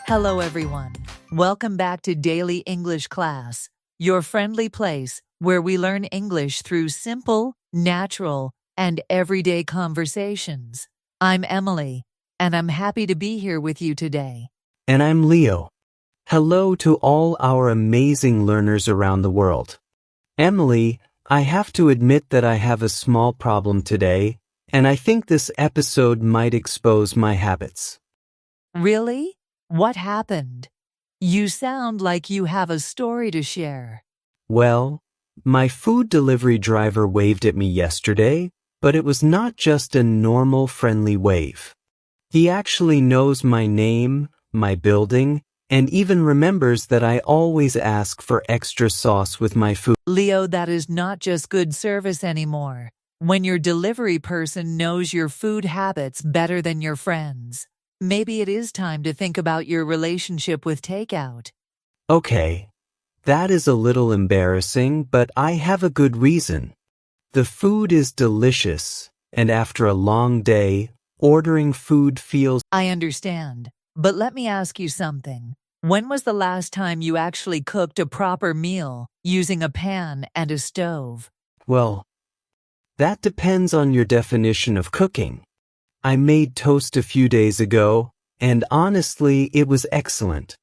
Hello, everyone. Welcome back to Daily English Class, your friendly place where we learn English through simple, natural, and everyday conversations. I'm Emily, and I'm happy to be here with you today. And I'm Leo. Hello to all our amazing learners around the world. Emily, I have to admit that I have a small problem today, and I think this episode might expose my habits. Really? What happened? You sound like you have a story to share. Well, my food delivery driver waved at me yesterday, but it was not just a normal friendly wave. He actually knows my name, my building, and even remembers that I always ask for extra sauce with my food. Leo, that is not just good service anymore. When your delivery person knows your food habits better than your friends, maybe it is time to think about your relationship with takeout. Okay, that is a little embarrassing, but I have a good reason. The food is delicious, and after a long day, ordering food feels... I understand, but let me ask you something. When was the last time you actually cooked a proper meal using a pan and a stove? Well, that depends on your definition of cooking. I made toast a few days ago, and honestly, it was excellent.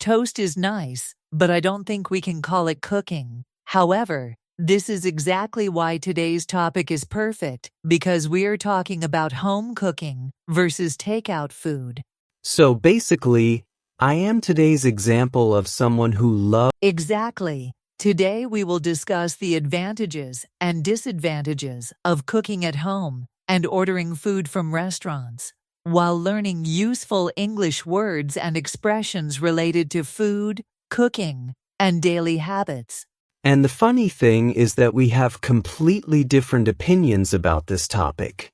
Toast is nice, but I don't think we can call it cooking. However, this is exactly why today's topic is perfect, because we are talking about home cooking versus takeout food. So basically, I am today's example of someone who loves... Exactly. Today we will discuss the advantages and disadvantages of cooking at home and ordering food from restaurants, while learning useful English words and expressions related to food, cooking, and daily habits. And the funny thing is that we have completely different opinions about this topic.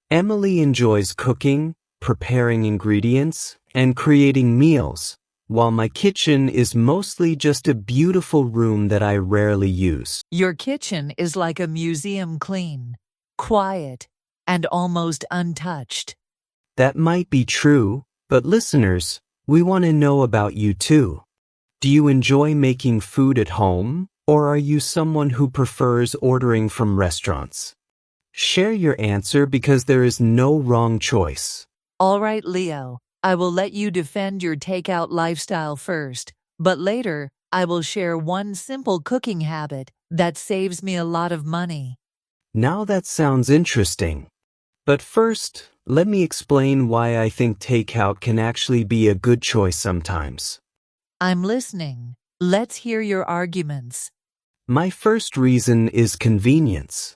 Emily enjoys cooking, preparing ingredients, and creating meals, while my kitchen is mostly just a beautiful room that I rarely use. Your kitchen is like a museum, clean, quiet, and almost untouched. That might be true, but listeners, we want to know about you too. Do you enjoy making food at home, or are you someone who prefers ordering from restaurants? Share your answer because there is no wrong choice. All right, Leo, I will let you defend your takeout lifestyle first, but later I will share one simple cooking habit that saves me a lot of money. Now that sounds interesting. But first, let me explain why I think takeout can actually be a good choice sometimes. I'm listening. Let's hear your arguments. My first reason is convenience.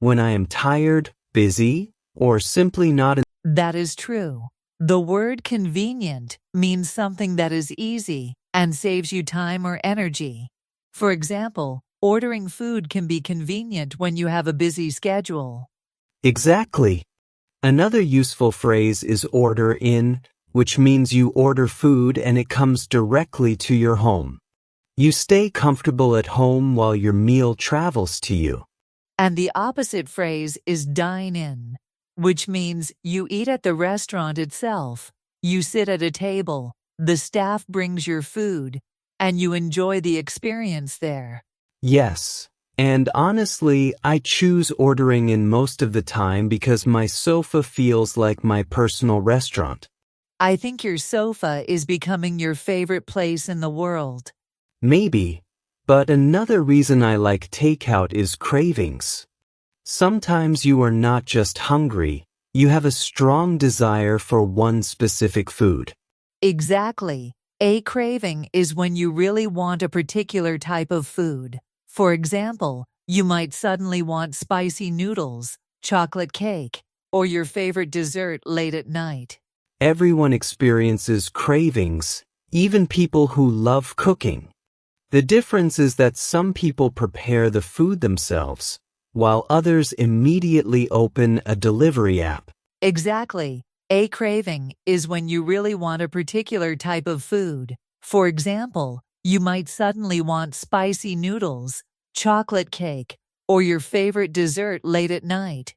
When I am tired, busy, or simply not in... That is true. The word convenient means something that is easy and saves you time or energy. For example, ordering food can be convenient when you have a busy schedule. Exactly. Another useful phrase is order in, which means you order food and it comes directly to your home. You stay comfortable at home while your meal travels to you. And the opposite phrase is dine in, which means you eat at the restaurant itself. You sit at a table, the staff brings your food, and you enjoy the experience there. Yes, and honestly, I choose ordering in most of the time because my sofa feels like my personal restaurant. I think your sofa is becoming your favorite place in the world. Maybe, but another reason I like takeout is cravings. Sometimes you are not just hungry, you have a strong desire for one specific food. Exactly. A craving is when you really want a particular type of food. For example, you might suddenly want spicy noodles, chocolate cake, or your favorite dessert late at night. Everyone experiences cravings, even people who love cooking. The difference is that some people prepare the food themselves, while others immediately open a delivery app. Exactly. A craving is when you really want a particular type of food. For example, you might suddenly want spicy noodles, chocolate cake, or your favorite dessert late at night.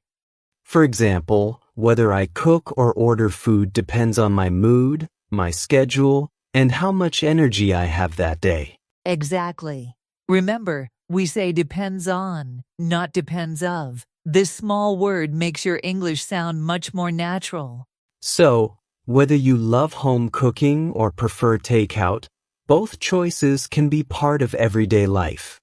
For example, whether I cook or order food depends on my mood, my schedule, and how much energy I have that day. Exactly. Remember, we say depends on, not depends of. This small word makes your English sound much more natural. So, whether you love home cooking or prefer takeout, both choices can be part of everyday life.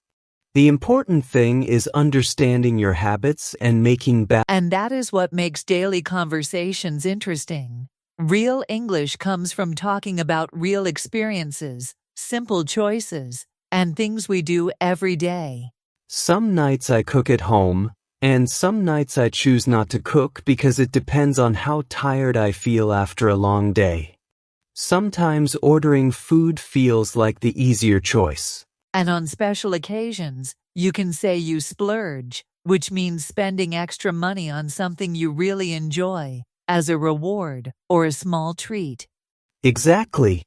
The important thing is understanding your habits and making And that is what makes daily conversations interesting. Real English comes from talking about real experiences, simple choices, and things we do every day. Some nights I cook at home, and some nights I choose not to cook because it depends on how tired I feel after a long day. Sometimes ordering food feels like the easier choice. And on special occasions, you can say you splurge, which means spending extra money on something you really enjoy, as a reward or a small treat. Exactly.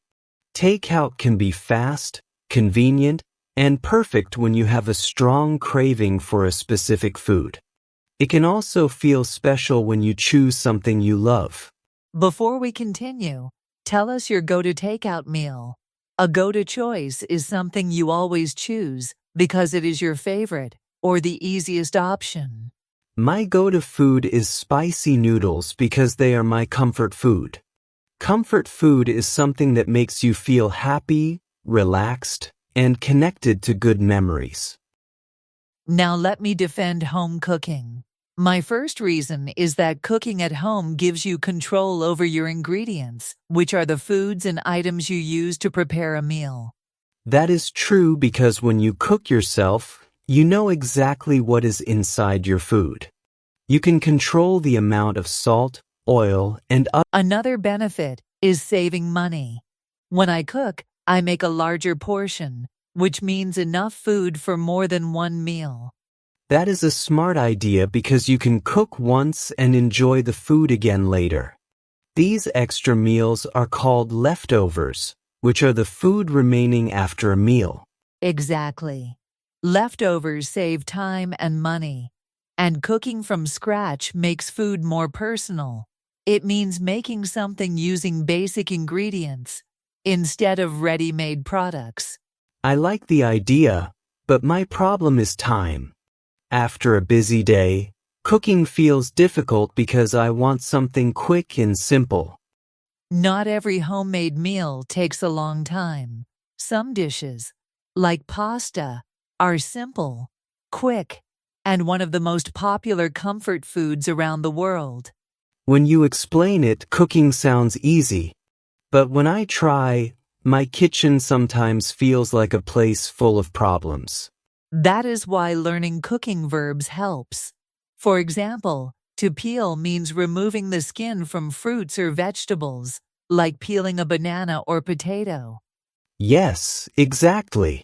Takeout can be fast, convenient, and perfect when you have a strong craving for a specific food. It can also feel special when you choose something you love. Before we continue, tell us your go-to takeout meal. A go-to choice is something you always choose because it is your favorite or the easiest option. My go-to food is spicy noodles because they are my comfort food. Comfort food is something that makes you feel happy, relaxed, and connected to good memories. Now let me defend home cooking. My first reason is that cooking at home gives you control over your ingredients, which are the foods and items you use to prepare a meal. That is true because when you cook yourself, you know exactly what is inside your food. You can control the amount of salt, oil, and Another benefit is saving money. When I cook, I make a larger portion, which means enough food for more than one meal. That is a smart idea because you can cook once and enjoy the food again later. These extra meals are called leftovers, which are the food remaining after a meal. Exactly. Leftovers save time and money. And cooking from scratch makes food more personal. It means making something using basic ingredients instead of ready-made products. I like the idea, but my problem is time. After a busy day, cooking feels difficult because I want something quick and simple. Not every homemade meal takes a long time. Some dishes, like pasta, are simple, quick, and one of the most popular comfort foods around the world. When you explain it, cooking sounds easy. But when I try, my kitchen sometimes feels like a place full of problems. That is why learning cooking verbs helps. For example, to peel means removing the skin from fruits or vegetables, like peeling a banana or potato. Yes, exactly.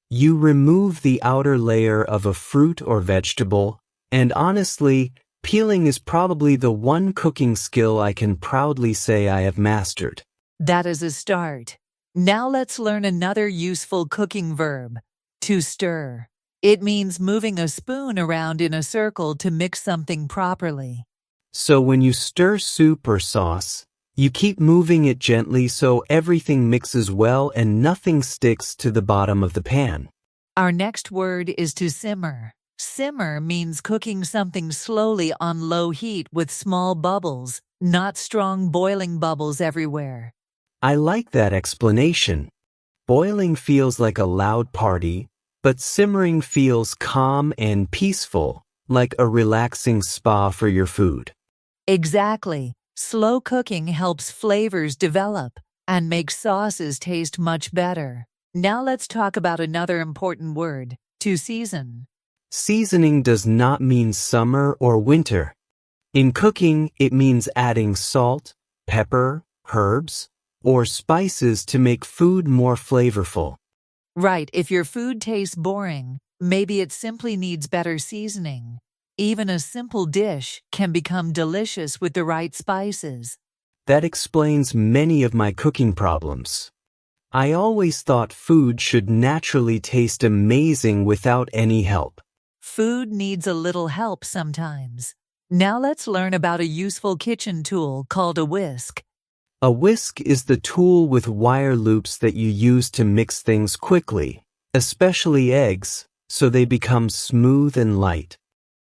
You remove the outer layer of a fruit or vegetable, and honestly, peeling is probably the one cooking skill I can proudly say I have mastered. That is a start. Now let's learn another useful cooking verb, to stir. It means moving a spoon around in a circle to mix something properly. So when you stir soup or sauce, you keep moving it gently so everything mixes well and nothing sticks to the bottom of the pan. Our next word is to simmer. Simmer means cooking something slowly on low heat with small bubbles, not strong boiling bubbles everywhere. I like that explanation. Boiling feels like a loud party, but simmering feels calm and peaceful, like a relaxing spa for your food. Exactly. Slow cooking helps flavors develop and makes sauces taste much better. Now let's talk about another important word, to season. Seasoning does not mean summer or winter. In cooking, it means adding salt, pepper, herbs, or spices to make food more flavorful. Right, if your food tastes boring, maybe it simply needs better seasoning. Even a simple dish can become delicious with the right spices. That explains many of my cooking problems. I always thought food should naturally taste amazing without any help. Food needs a little help sometimes. Now let's learn about a useful kitchen tool called a whisk. A whisk is the tool with wire loops that you use to mix things quickly, especially eggs, so they become smooth and light.